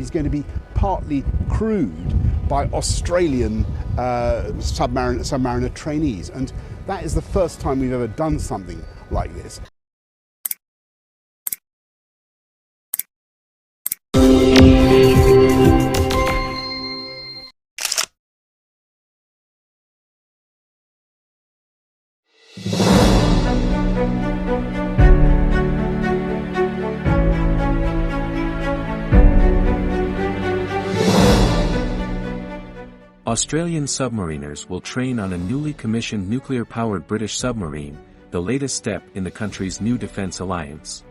is going to be partly crewed by Australian submariner trainees. And that is the first time we've ever done something like this. Australian submariners will train on a newly commissioned nuclear-powered British submarine, the latest step in the country's new defence alliance.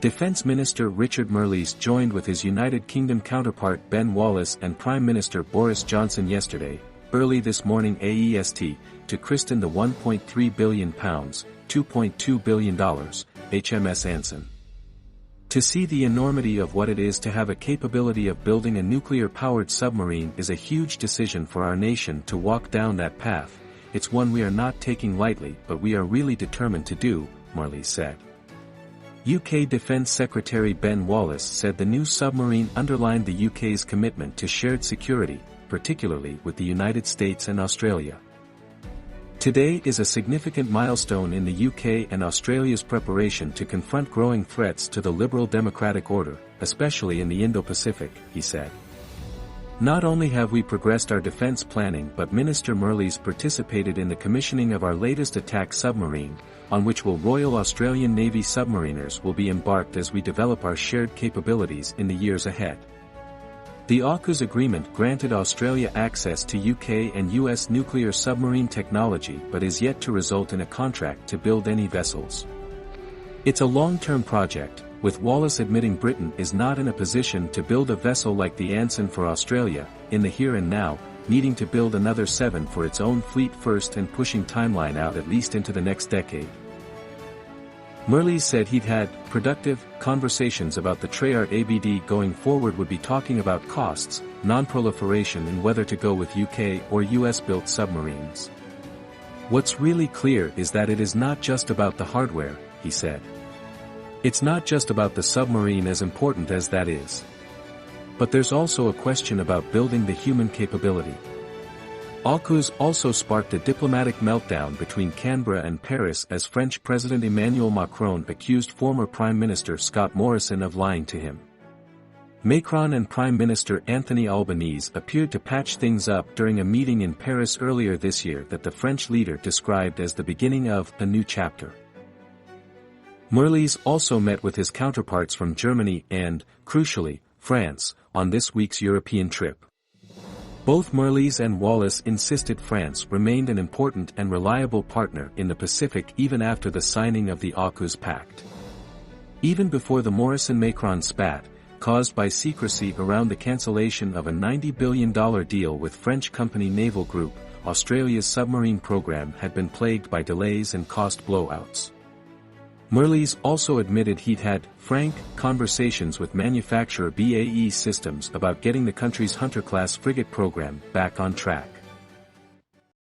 Defence Minister Richard Marles joined with his United Kingdom counterpart Ben Wallace and Prime Minister Boris Johnson yesterday, early this morning AEST, to christen the £1.3 billion, $2.2 billion, HMS Anson. To see the enormity of what it is to have a capability of building a nuclear-powered submarine is a huge decision for our nation to walk down that path. It's one we are not taking lightly, but we are really determined to do, Marles said. UK Defence Secretary Ben Wallace said the new submarine underlined the UK's commitment to shared security, particularly with the United States and Australia. Today is a significant milestone in the UK and Australia's preparation to confront growing threats to the liberal democratic order, especially in the Indo-Pacific, he said. Not only have we progressed our defence planning, but Minister Marles participated in the commissioning of our latest attack submarine, on which Royal Australian Navy submariners will be embarked as we develop our shared capabilities in the years ahead. The AUKUS agreement granted Australia access to UK and US nuclear submarine technology but is yet to result in a contract to build any vessels. It's a long-term project, with Wallace admitting Britain is not in a position to build a vessel like the Anson for Australia, in the here and now, needing to build another 7 for its own fleet first and pushing timeline out at least into the next decade. Marles said he'd had productive conversations about the Treyarch ABD going forward, would be talking about costs, non-proliferation and whether to go with UK or US-built submarines. What's really clear is that it is not just about the hardware, he said. It's not just about the submarine, as important as that is. But there's also a question about building the human capability. AUKUS also sparked a diplomatic meltdown between Canberra and Paris as French President Emmanuel Macron accused former Prime Minister Scott Morrison of lying to him. Macron and Prime Minister Anthony Albanese appeared to patch things up during a meeting in Paris earlier this year that the French leader described as the beginning of a new chapter. Marles also met with his counterparts from Germany and, crucially, France, on this week's European trip. Both Marles and Wallace insisted France remained an important and reliable partner in the Pacific even after the signing of the AUKUS Pact. Even before the Morrison-Macron spat, caused by secrecy around the cancellation of a $90 billion deal with French company Naval Group, Australia's submarine program had been plagued by delays and cost blowouts. Marles also admitted he'd had frank conversations with manufacturer BAE Systems about getting the country's Hunter-class frigate program back on track.